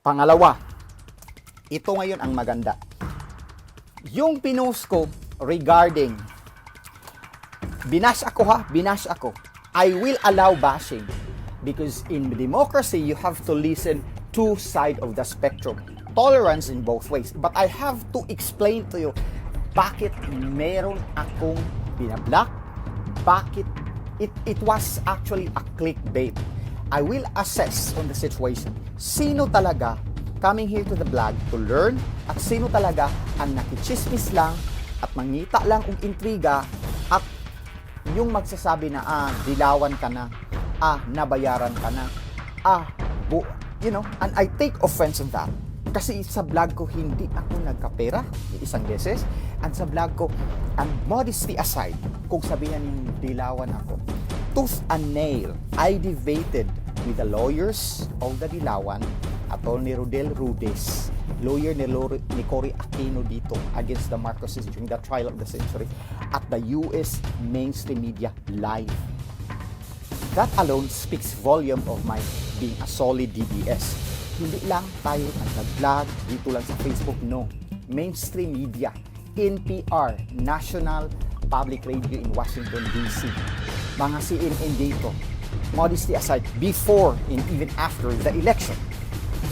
Pangalawa, ito ngayon ang maganda. Yung pinost ko regarding, binash ako. I will allow bashing because in democracy, you have to listen two sides of the spectrum. Tolerance in both ways. But I have to explain to you bakit meron akong binablock, bakit it was actually a clickbait. I will assess on the situation. Sino talaga coming here to the blog to learn at sino talaga ang nakichismis lang at mangita lang ng intriga at yung magsasabi na dilawan ka na, nabayaran ka na, and I take offense on that. Kasi sa vlog ko, hindi ako nagkapera isang beses. And sa vlog ko, and modesty aside, kung sabihan yung dilawan ako, tooth and nail, I debated with the lawyers of the Dilawan, Atty. Rodel Rudes, lawyer ni Cory Aquino dito against the Marcoses during the trial of the century at the US mainstream media live. That alone speaks volume of my being a solid DDS. Hindi lang tayo nag-vlog dito lang sa Facebook, no. Mainstream media, NPR, National Public Radio in Washington, D.C. Mga CNN dito. Modesty aside, before and even after the election,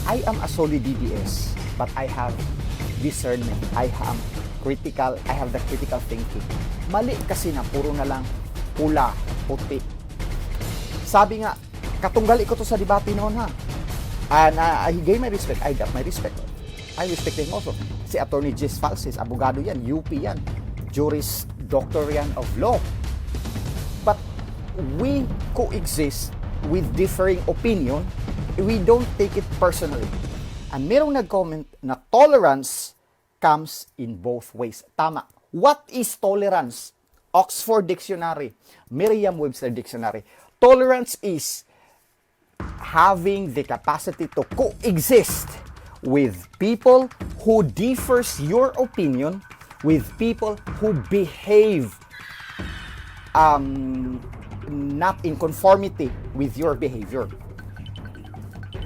I am a solid DDS, but I have discernment. I have the critical thinking. Mali kasi na puro na lang pula, puti. Sabi nga, katunggali ko to sa debate noon ha. And he gave my respect. I got my respect. I respect him also. Si Attorney Jess Falses, abogado yan, UP yan, Juris Doctor yan of Law. But we coexist with differing opinion. We don't take it personally. And merong nag-comment na tolerance comes in both ways. Tama. What is tolerance? Oxford Dictionary, Merriam-Webster Dictionary. Tolerance is having the capacity to coexist with people who differs your opinion, with people who behave not in conformity with your behavior.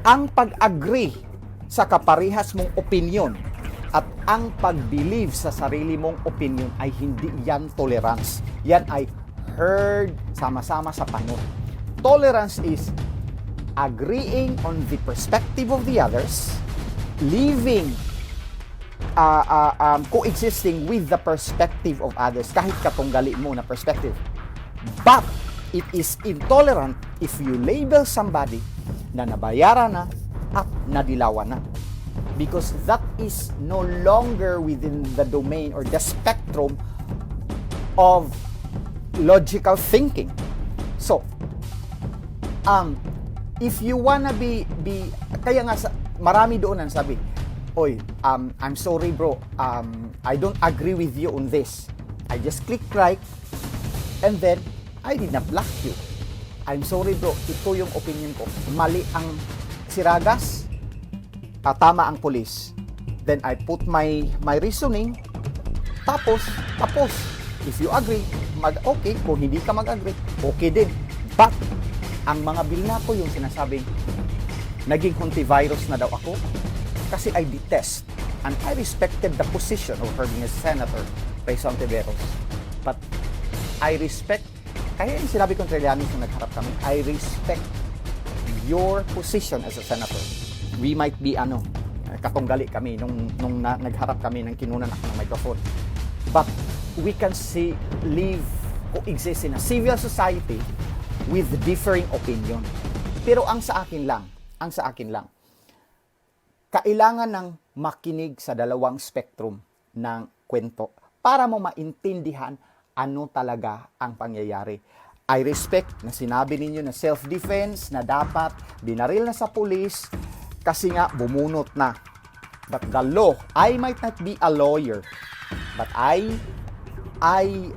Ang pag-agree sa kaparehas mong opinion at ang pag-believe sa sarili mong opinion ay hindi yan tolerance. Yan ay herd sama-sama sa panot. Tolerance is agreeing on the perspective of the others, living, coexisting with the perspective of others, kahit katunggali mo na perspective. But it is intolerant if you label somebody na nabayaran na at nadilawan na. Because that is no longer within the domain or the spectrum of logical thinking. So, if you wanna be kaya nga marami doon ang sabi, oy, I'm sorry bro, I don't agree with you on this. I just click like and then I did not block you. I'm sorry bro, ito yung opinion ko. Mali ang si Ragas, tama ang police. Then I put my reasoning, tapos if you agree, okay. Kung hindi ka mag-agree, okay din. But ang mga bilna ko yung sinasabing naging huntivirus na daw ako kasi I detest and I respected the position of her being a senator, Rayson Tiveros. But I respect, kaya yung sinabi kong Trillanes nung nagharap kami, I respect your position as a senator. We might be katunggali kami nung nagharap kami ng kinunan ako ng microphone. But we can coexist in a civil society with differing opinion. Pero ang sa akin lang, kailangan ng makinig sa dalawang spectrum ng kwento para mo maintindihan ano talaga ang pangyayari. I respect na sinabi ninyo na self-defense, na dapat binaril na sa pulis kasi nga bumunot na. But the law, I might not be a lawyer, but I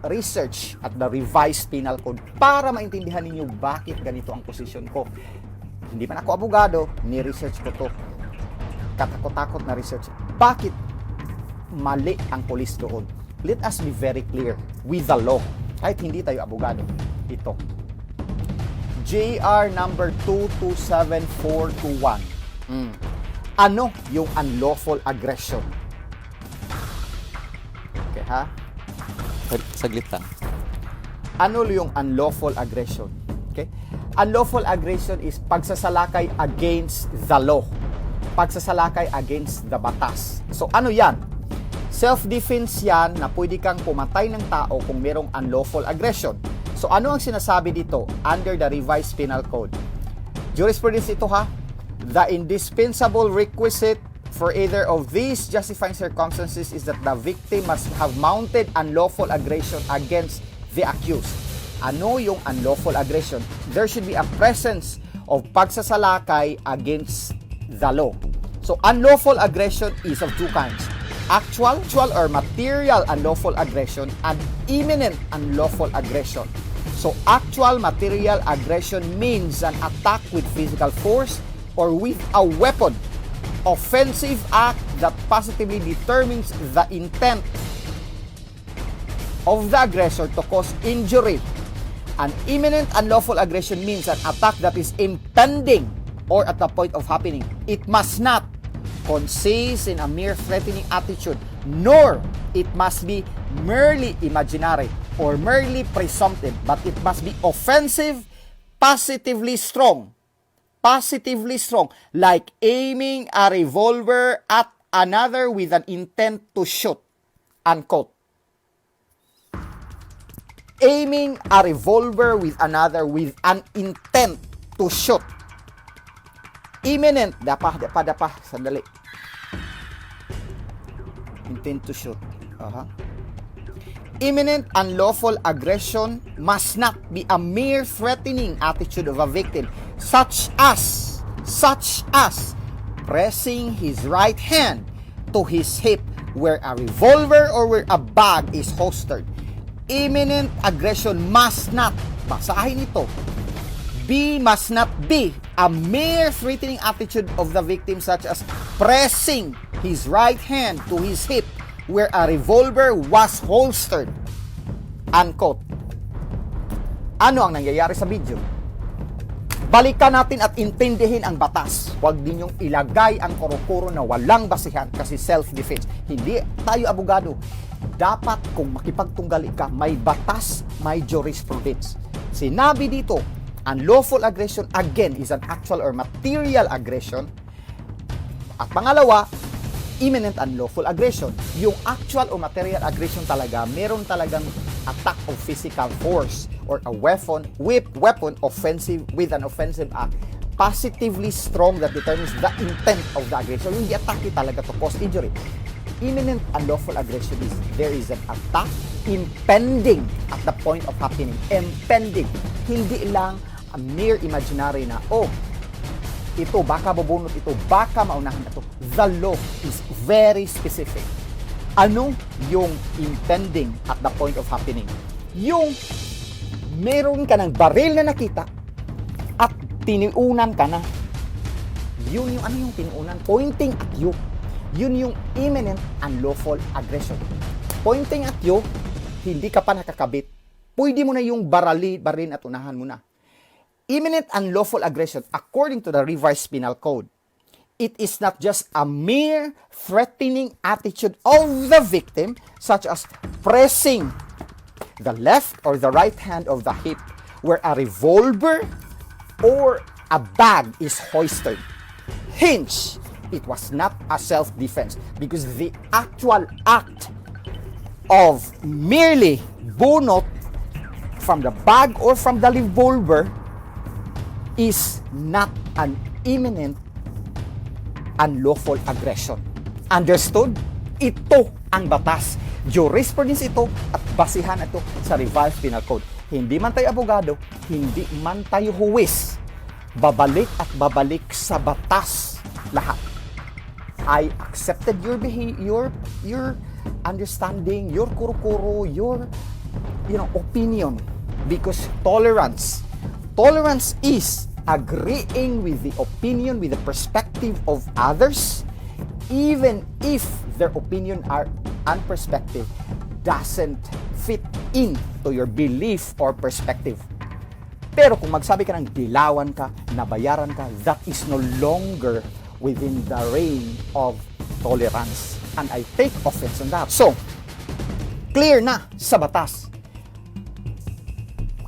research at the revised penal code para maintindihan ninyo bakit ganito ang posisyon ko. Hindi man ako abogado, ni-research ko to. Katakot-takot na research. Bakit mali ang police doon? Let us be very clear with the law. Kahit hindi tayo abogado. Ito. JR number 227421. Ano yung unlawful aggression? Okay, ha? Saglit lang. Ano yung unlawful aggression? Okay? Unlawful aggression is pagsasalakay against the law. Pagsasalakay against the batas. So ano yan? Self-defense yan na pwede kang pumatay ng tao kung merong unlawful aggression. So ano ang sinasabi dito under the revised penal code? Jurisprudence ito ha. The indispensable requisite for either of these justifying circumstances is that the victim must have mounted unlawful aggression against the accused. Ano yung unlawful aggression? There should be a presence of pagsasalakay against the law. So unlawful aggression is of two kinds. Actual or material unlawful aggression and imminent unlawful aggression. So actual material aggression means an attack with physical force or with a weapon. Offensive act that positively determines the intent of the aggressor to cause injury. An imminent unlawful aggression means an attack that is impending or at the point of happening. It must not consist in a mere threatening attitude, nor it must be merely imaginary or merely presumptive, but it must be offensive, positively strong, like aiming a revolver at another with an intent to shoot, unquote. Aiming a revolver with another with an intent to shoot. Imminent, dapa, sandali. Intent to shoot. Imminent unlawful aggression must not be a mere threatening attitude of a victim, such as pressing his right hand to his hip where a revolver or where a bag is holstered. Imminent aggression must not, basahin ito, must not be a mere threatening attitude of the victim, such as pressing his right hand to his hip where a revolver was holstered. Unquote. Ano ang nangyayari sa video? Balikan natin at intindihin ang batas. Huwag ninyong ilagay ang kuro-kuro na walang basihan kasi self-defense. Hindi tayo abogado. Dapat kung makipagtunggali ka, may batas, may jurisprudence. Sinabi dito, unlawful aggression again is an actual or material aggression. At pangalawa, imminent unlawful aggression. Yung actual o material aggression talaga, meron talagang attack of physical force or a weapon offensive with an offensive act positively strong that determines the intent of the aggression. Yung i-atake talaga to cause injury. Imminent unlawful aggression is there is an attack impending at the point of happening. Impending. Hindi lang a mere imaginary na, ito, baka bubunot ito, baka maunahan ito. The law is very specific. Ano yung impending at the point of happening? Yung meron ka ng baril na nakita at tiniunan ka na. Yun yung ano yung tiniunan? Pointing at you. Yun yung imminent unlawful aggression. Pointing at you, hindi ka pa nakakabit. Pwede mo na yung baril at unahan mo na. Imminent unlawful aggression, according to the revised penal code, it is not just a mere threatening attitude of the victim, such as pressing the left or the right hand of the hip where a revolver or a bag is hoisted. Hence, it was not a self-defense because the actual act of merely bunot from the bag or from the revolver is not an imminent unlawful aggression. Understood? Ito ang batas. Jurisprudence ito at basihan ito sa revised penal code. Hindi man tayo abogado, hindi man tayo huwis. Babalik at babalik sa batas lahat. I accepted your behavior, your understanding, your kuro-kuro, your opinion, because tolerance is agreeing with the opinion, with the perspective of others, even if their opinion and perspective doesn't fit into your belief or perspective. Pero kung magsabi ka ng dilawan ka, nabayaran ka, that is no longer within the reign of tolerance. And I take offense on that. So, clear na sa batas.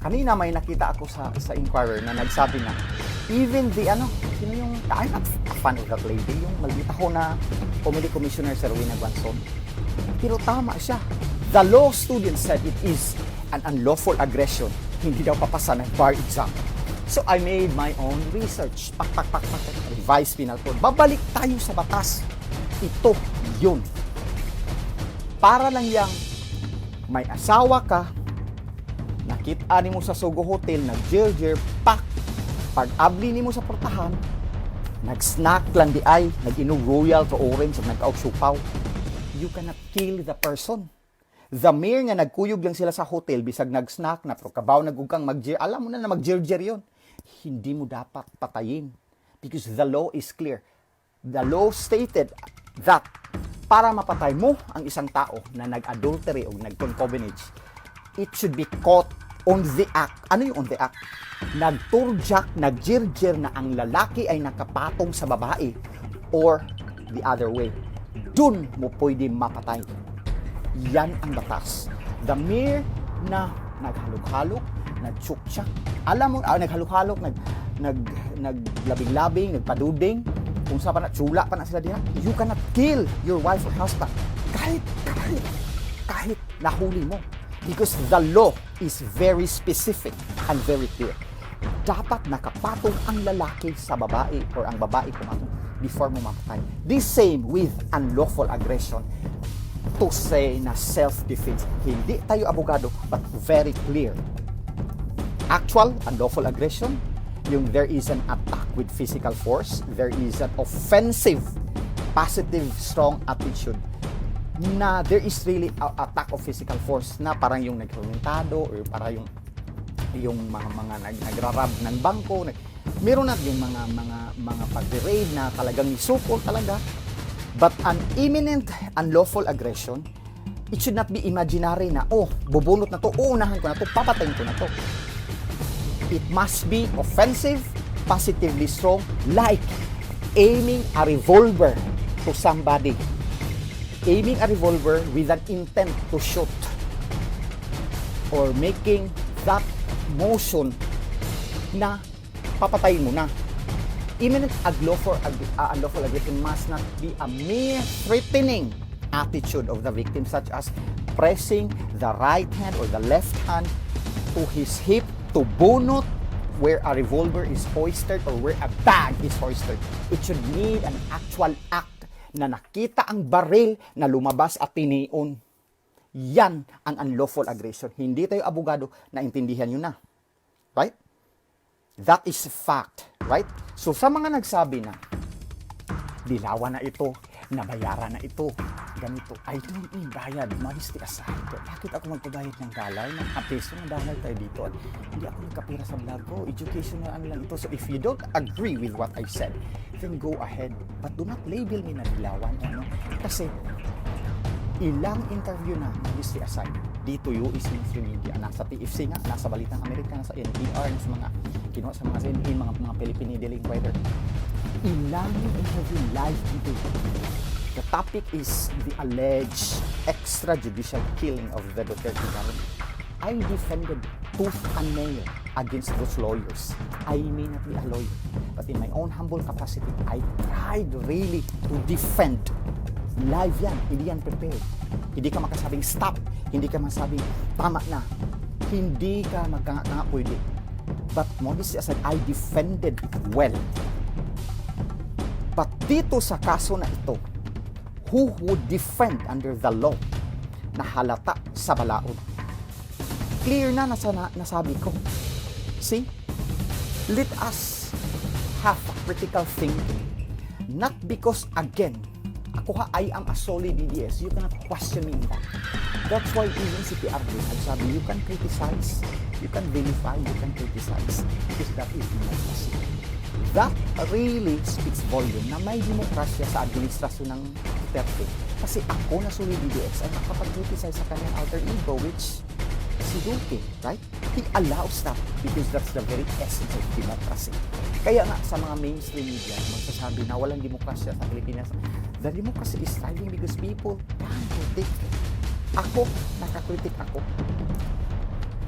Kanina may nakita ako sa Inquirer na nagsabi na even the sino yung, I'm not a fan of that lady, yung maldita ko na comedy commissioner sa Rowena Guanzon. Pero tama siya. The law student said it is an unlawful aggression. Hindi daw papasa ng bar exam. So I made my own research. Revised penal code. Babalik tayo sa batas. Ito yun. Para lang yang may asawa ka, nakita ni mo sa Sogo Hotel, nag-jerjer, pak, pag-abli ni mo sa portahan, nag-snack lang di ay, nag-inog royal to orange, nag-out supaw, you cannot kill the person. The mere nga nagkuyog lang sila sa hotel, bisag nag-snack na, pero kabaw nagugkang mag-jerjer, alam mo na mag-jerjer yun. Hindi mo dapat patayin. Because the law is clear. The law stated that para mapatay mo ang isang tao na nag-adultery o nag-concubinage, it should be caught on the act. Ano yung on the act? Nagturjak, nagjirjir na ang lalaki ay nakapatong sa babae or the other way. Dun mo pwede mapatay. Yan ang batas. The mere na naghalok-halok, nagtsuktsak, alam mo, naghalok-halok, naglabing-labing, nagpaduding, kung sa pa na, tsula pa na sila diha, you cannot kill your wife or husband. Kahit nahuli mo. Because the law is very specific and very clear. Dapat nakapatong ang lalaki sa babae or ang babae pumatong before mo mamatay. The same with unlawful aggression. To say na self-defense. Hindi tayo abogado, but very clear. Actual unlawful aggression, yung there is an attack with physical force, there is an offensive, positive, strong attitude na there is really attack of physical force na parang yung nagkomentado or para yung mga nagrarab ng bangko, meron na yung mga pag-raid na talagang nisukol talaga. But an imminent unlawful aggression, it should not be imaginary na, bubunot na to, uunahan ko na to, papatayin ko na to. It must be offensive, positively strong, like aiming a revolver to somebody. Aiming a revolver with an intent to shoot. Or making that motion na papatayin mo na. Imminent unlawful aggression must not be a mere threatening attitude of the victim, such as pressing the right hand or the left hand to his hip to bunot where a revolver is hoisted or where a bag is hoisted. It should need an actual act na nakita ang baril na lumabas at tinion. Yan ang unlawful aggression. Hindi tayo abogado na intindihan nyo na. Right? That is fact. Right? So sa mga nagsabi na, dilawan na ito, nabayaran na ito, ganito, I don't mean bayad, modesty aside. Bakit ako magpabayad ng galay, ng apeso na dalay tayo dito? Hindi ako nagkapira sa vlog ko, educational ano lang ito. So if you don't agree with what I said, then go ahead. But do not label me na dilawan. Kasi ilang interview na modesty aside, dito US mainstream media, nasa TFC nga, nasa Balitang Amerika, nasa NPR, nasa mga kinuha sa mga CNN, mga Philippine Daily Inquirer. Ilang interview live dito. The topic is the alleged extrajudicial killing of the Duterte government. I defended tooth and nail against those lawyers. I may not be a lawyer, but in my own humble capacity, I tried really to defend. Live yan, hindi yan prepared. Hindi ka makasabing stop, hindi ka masabing tama na, hindi ka magkanga pwede. But modesty aside, I defended well. But dito sa kaso na ito, who would defend under the law na halata sa balaod? Clear na nasabi ko. See? Let us have critical thinking. Not because, again, I am a solid DDS. You cannot question me in that. That's why even si PRD nagsabi, you can criticize, you can vilify, you can criticize. Because that is democracy. That really speaks volume na may demokrasya sa administrasyon ng Duterte. Kasi ako na solid DDS ay nakapag-criticize sa kanyang alter ego, which si Duque, right? He allows that because that's the very essence of democracy. Kaya nga sa mga mainstream media, magsasabi na walang demokrasya sa Pilipinas, the democracy is thriving because people can critic. Ako, nakakritik ako.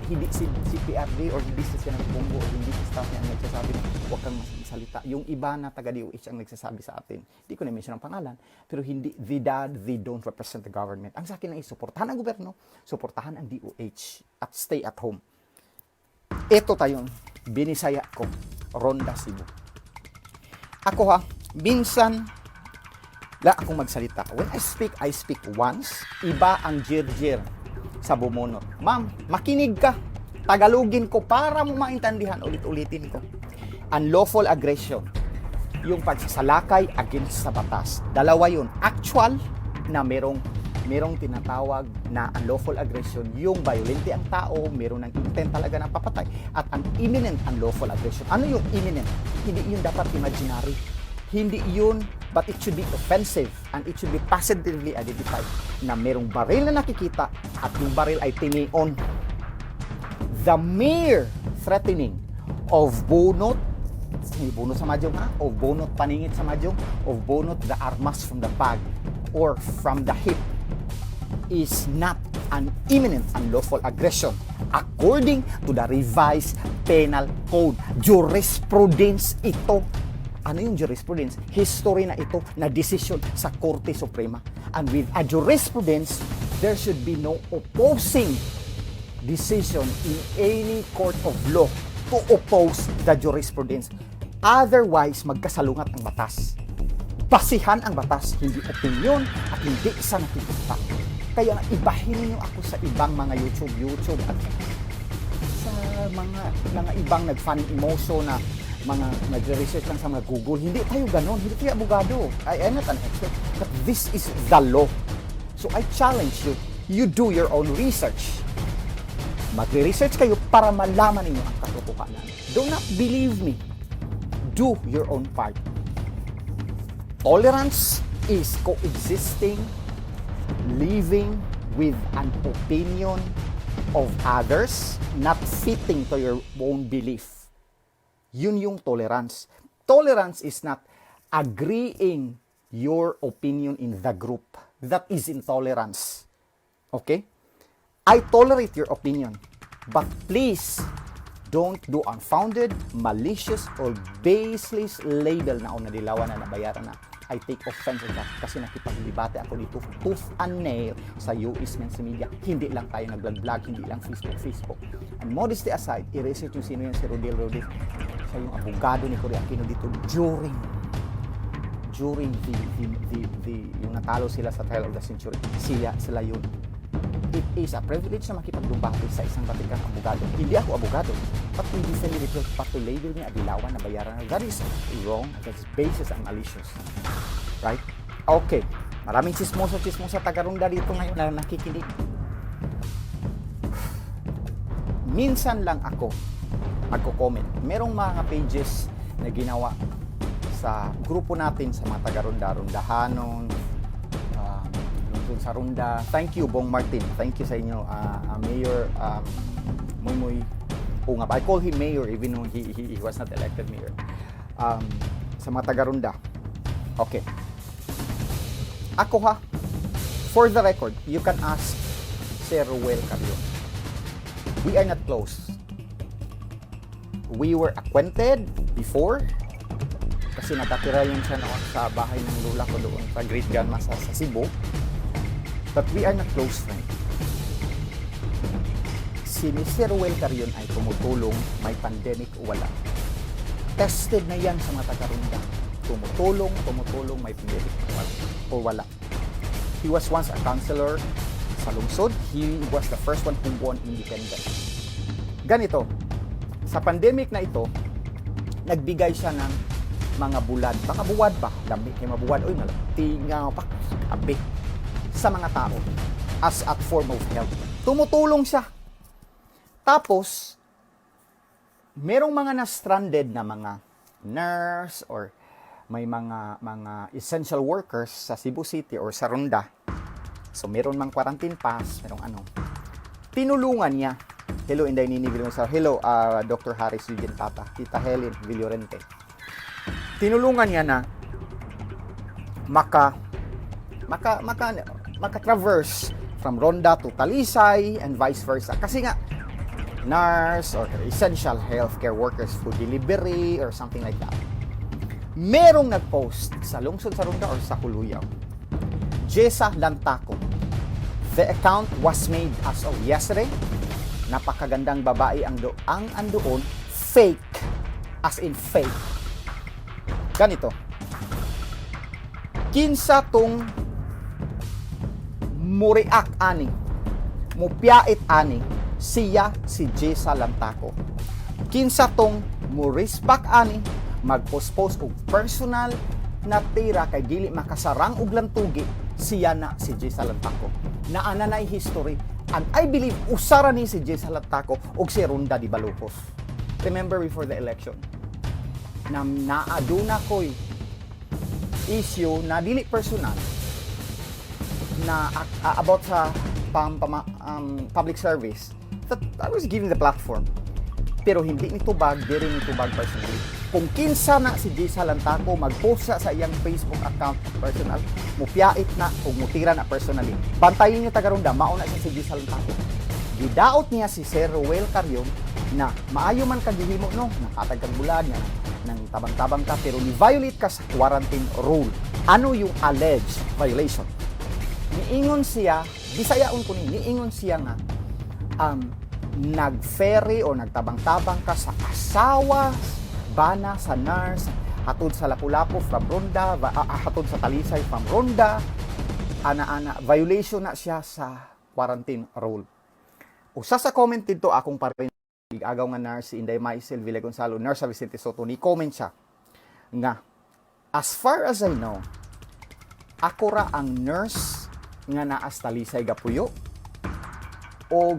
Hindi si PRD or hindi si Senang Bongo or hindi si staff niya ang nagsasabi na huwag kang masalita. Yung iba na taga-DOH ang nagsasabi sa atin. Hindi ko na-mention ang pangalan, pero hindi, they don't represent the government. Ang sa akin ay suportahan ang gobyerno, suportahan ang DOH at stay at home. Ito tayo, binisaya ko, Ronda Cebu. Ako ha, minsan, akong magsalita. When I speak once, iba ang jir-jir sa bumonot. Ma'am, makinig ka. Tagalogin ko para mo maintindihan, ulit-ulitin ko. Unlawful aggression. Yung pagsasalakay against sa batas. Dalawa yun. Actual na merong tinatawag na unlawful aggression. Yung violente ang tao, meron ng intent talaga ng papatay. At ang imminent unlawful aggression. Ano yung imminent? Hindi yun dapat imaginary. Hindi yun, but it should be offensive and it should be positively identified na merong baril na nakikita at yung baril ay tinion. The mere threatening of bunot sa madyong of bunot paningit sa madyong, of bunot the armas from the bag or from the hip is not an imminent unlawful aggression according to the revised penal code. Jurisprudence ito. Ano yung jurisprudence? History na ito na desisyon sa Korte Suprema. And with a jurisprudence, there should be no opposing decision in any court of law to oppose the jurisprudence. Otherwise, magkasalungat ang batas. Basihan ang batas, hindi opinion at hindi sa nakikita. Kaya ibahin niyo ako sa ibang mga YouTube at sa mga ibang nag-funny emotion na mga nagre-research lang sa mga Google. Hindi tayo ganon. Hindi tayo abogado. I am not an expert. But this is the law. So I challenge you. You do your own research. Magre-research kayo para malaman ninyo ang katotohanan. Do not believe me. Do your own part. Tolerance is coexisting, living with an opinion of others not fitting to your own belief. Yun yung tolerance. Tolerance is not agreeing your opinion in the group. That is intolerance. Okay? I tolerate your opinion. But please, don't do unfounded, malicious, or baseless label na o nadilawan na nabayaran na. I take offense on that kasi nakipag-debate ako dito tooth and nail sa US Men's Media. Hindi lang tayo nag-vlog, hindi lang Facebook. And modesty aside, i-research yung sino yan si Rodel. Siya yung abogado ni Cory Aquino dito during the yung natalo sila sa trial of the century. Sila yun. It is a privilege na makipag-debate sa isang batikang abogado. Hindi ako abogado. But hindi sa nilito, but to label niya adilawan na bayaran. That is wrong. That is basis and malicious. Right? Okay. Maraming chismoso taga-runda dito ngayon na nakikinig. Minsan lang ako magko-comment. Merong mga pages na ginawa sa grupo natin sa mga taga-runda-rundahanon, sa Runda. Thank you, Bong Martin. Thank you sa inyo, Mayor Muy Ungap. I call him Mayor even though he was not elected Mayor. Sa mga taga-Runda. Okay. Ako ha, for the record, you can ask Sir Ruel Carrion. We are not close. We were acquainted before kasi natatira yun siya noon sa bahay ng lula ko doon sa Great Grandma sa Cebu. But we are not close friends. Si Mr. Ruel Carrion ay tumutulong, may pandemic o wala. Tested na yan sa mga taga-Runda. Tumutulong, may pandemic o wala. He was once a councilor sa lungsod. He was the first one who won independent. Ganito, sa pandemic na ito, nagbigay siya ng mga bulad. Baka buwad ba? Lambi kay mabuwad. Uy, malaptingaw pa. Abi. Sa mga tao as a form of help. Tumutulong siya. Tapos, merong mga na-stranded na mga nurse or may mga essential workers sa Cebu City or sa Runda. So, meron mang quarantine pass, merong ano. Tinulungan niya. Hello, Inday Nini Villarente. Hello, Dr. Harris Eugene Tata. Tita Helen Villarente. Tinulungan niya na maka-traverse from Ronda to Talisay and vice versa. Kasi nga, nurse or essential healthcare workers, food delivery or something like that. Merong nag-post sa lungsod sa Ronda or sa Kuluyaw. Jessa Lantaco. The account was made as of yesterday. Napakagandang babae ang andoon. Fake. As in fake. Ganito. Kinsa tong muriak ani. Mupiait ani. Siya si Jessa Lantaco. Kinsa tong murispak ani. Magpost-post og personal na tira kay dili makasarang og lantugi. Siya na si Jessa Lantaco. Naana na history. And I believe usara ni si Jessa Lantaco og si Ronda di Balupos. Remember before the election na naaduna ko'y issue na dili personal na about sa public service that I was giving the platform. Pero hindi nitubag, diri nitubag personally. Kung kinsa na si Jessa Lantaco mag-post sa iyang Facebook account personal, mupiait na o mutira na personally. Bantayin niyo taga Ronda, mauna siya si Jessa Lantaco. Gidaot niya si Sir Ruel Carion na maayo man kagihimo no, nakatag kag bulad niya nang tabang-tabang ka pero ni-violate ka sa quarantine rule. Ano yung alleged violation? Niingon siya, bisayaon ko niingon siya nga nag-ferry o nagtabang-tabang ka sa asawa bana sa nurse hatod sa Lapu-Lapu from Ronda, hatod sa Talisay from Ronda, ana-ana violation na siya sa quarantine rule. Usa sa comment dito akong parin agaw nga nurse si Inday Maisel Villa Gonzalo, nurse sa Vicente Soto, ni comment siya nga as far as I know ako ra ang nurse nga naa sa Talisay Gapuyo o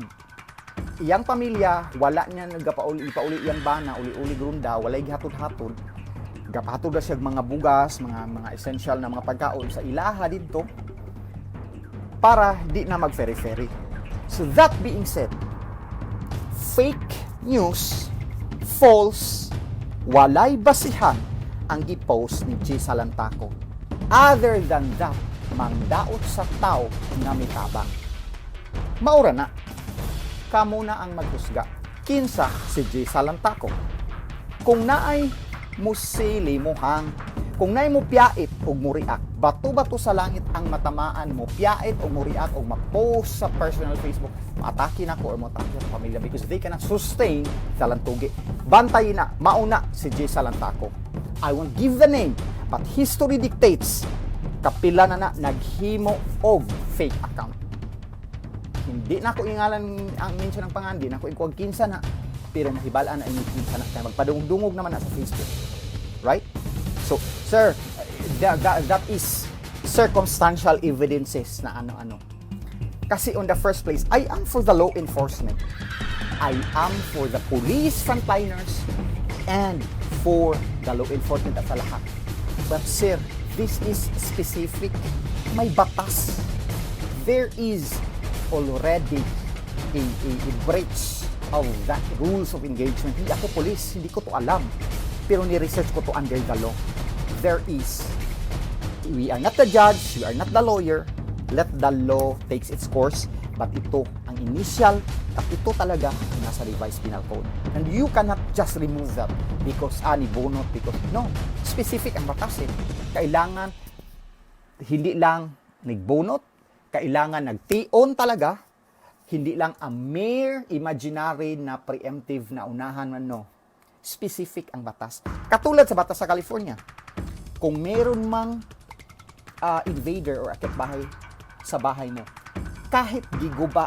iyang pamilya wala niya nagapauli iyang bana uli-uli Ronda, walay gihatod-hatod, gapahatod na siya mga bugas, mga essential na mga pagkaon sa ilaha dito para di na mag-ferry-ferry. So that being said, fake news, false, walay basihan ang gipost ni Jessa Lantaco. Other than that, mangdaot sa tao na mitabang. Maura na. Kamo na ang maghusga. Kinsa si Jessa Lantaco. Kung naay musili mo hang, kung naay mo piait o muriak, bato-bato sa langit ang matamaan mo, piait o muriak o ma-post sa personal Facebook, matake na ko o matake sa pamilya because they cannot sustain sa lantugi. Bantayin na, mauna si Jessa Lantaco. I won't give the name, but history dictates kapila na naghimo og fake account. Hindi na ako ingalan ang mention ng pangan, hindi na ako ikuwag kinsa na, pero mahibalaan na yung kinsa na, kaya magpadungog naman na sa Facebook. Right? So, sir, that is circumstantial evidences na ano-ano. Kasi on the first place, I am for the law enforcement. I am for the police frontliners and for the law enforcement at sa lahat. But sir, this is specific. May batas. There is already a breach of that rules of engagement. Hindi ako police, hindi ko to alam. Pero ni-research ko to under the law. There is. We are not the judge, we are not the lawyer. Let the law takes its course. But ito, ang initial, at ito talaga nasa revised penal code. And you cannot just remove that because ni bonot, because no, specific ang batas eh. Kailangan, hindi lang nagbonot, kailangan nagtion talaga, hindi lang a mere imaginary na preemptive na unahan man, no. Specific ang batas. Katulad sa batas sa California, kung meron mang invader or akit bahay sa bahay mo, kahit giguba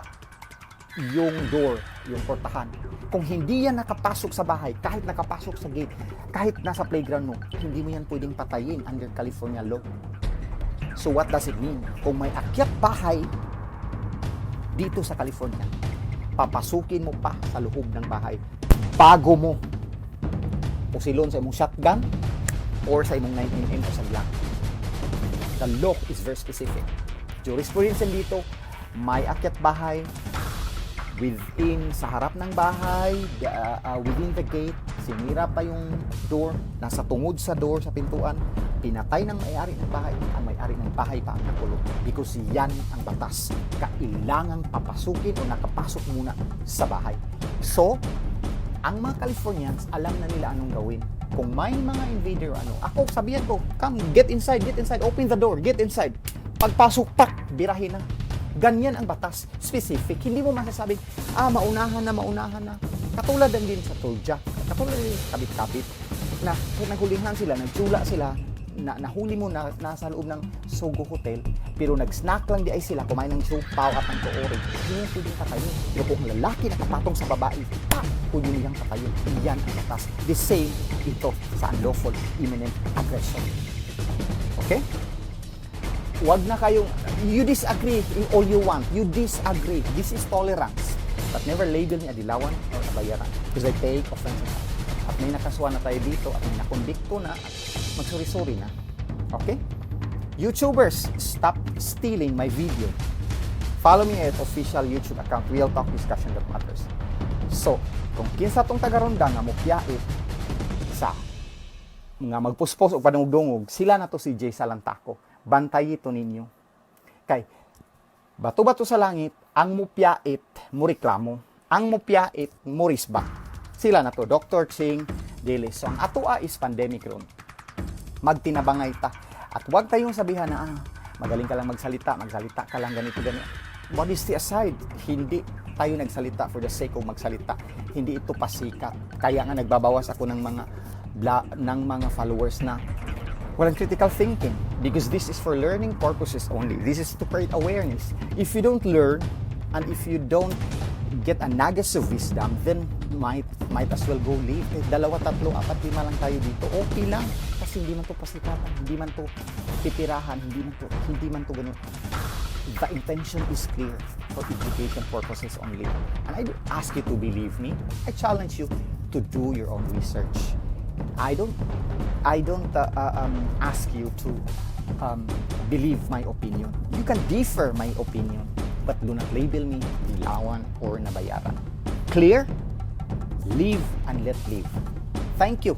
yung door, yung portahan, kung hindi yan nakapasok sa bahay, kahit nakapasok sa gate, kahit nasa playground mo, hindi mo yan pwedeng patayin under California law. So what does it mean? Kung may akyat bahay dito sa California, papasukin mo pa sa loob ng bahay bago mo usilon sa imong shotgun or sa imong 19mm o sa Glock. The law is very specific. Jurisprudence dito, may akyat bahay, sa harap ng bahay, within the gate, sinira pa yung door, nasa tungod sa door, sa pintuan, pinatay ng may-ari ng bahay, ang may-ari ng bahay pa ang nakulong. Because yan ang batas. Kailangang papasukin o nakapasok muna sa bahay. So, ang mga Californians, alam na nila anong gawin. Kung may mga invader, ako sabihan ko, come, get inside, open the door, get inside. Pagpasok, birahin na. Ganyan ang batas, specific. Hindi mo masasabing, maunahan na. Katulad din sa Tulja, katulad din sa kabit-kabit, na kung naghulihan sila, nagtula sila, nahuli mo na nasa loob ng Sogo Hotel, pero nag-snack lang di ay sila, kumain ng siopaw at ng toore. Hindi mo pwedeng patayin. Pero kung ang lalaki nakapatong sa babae, pwede niyang patayin. Yan ang batas. The same ito sa unlawful imminent aggression. Okay? Huwag na kayong, you disagree in all you want. You disagree. This is tolerance. But never label me adilawan or nabayaran. Because I take offense na. At may nakasuhan na tayo dito at may nakondikto na at magsuri-suri na. Okay? YouTubers, stop stealing my video. Follow me at official YouTube account, Real Talk Discussion That Matters. So, kung kinsa tong taga-Ronda nga mupyait sa nga magpuspos o panungdungog, sila na to si Jay Salantako. Bantay ito ninyo. Kay, bato-bato sa langit, ang mupyait, mo reklamo. Ang mupyait, mo risba. Sila na to, Dr. Ching, Dilis. So, ang atua is pandemic ron. Magtinabangay ta. At huwag tayong sabihan na, magaling ka lang magsalita ka lang ganito. Modesty aside, hindi tayo nagsalita for the sake of magsalita. Hindi ito pasikat. Kaya nga nagbabawas ako ng mga followers na walang critical thinking, because this is for learning purposes only. This is to create awareness. If you don't learn and if you don't get a nuggets of wisdom, then might as well go live. 2, 3, 4, 5 lang tayo dito. Okay lang, kasi hindi man to pasikatan, hindi man to pipirahan, hindi man to ganun. The intention is clear, for education purposes only. And I don't ask you to believe me. I challenge you to do your own research. I don't ask you to believe my opinion. You can differ my opinion, but do not label me dilawan or nabayaran. Clear? Live and let live. Thank you.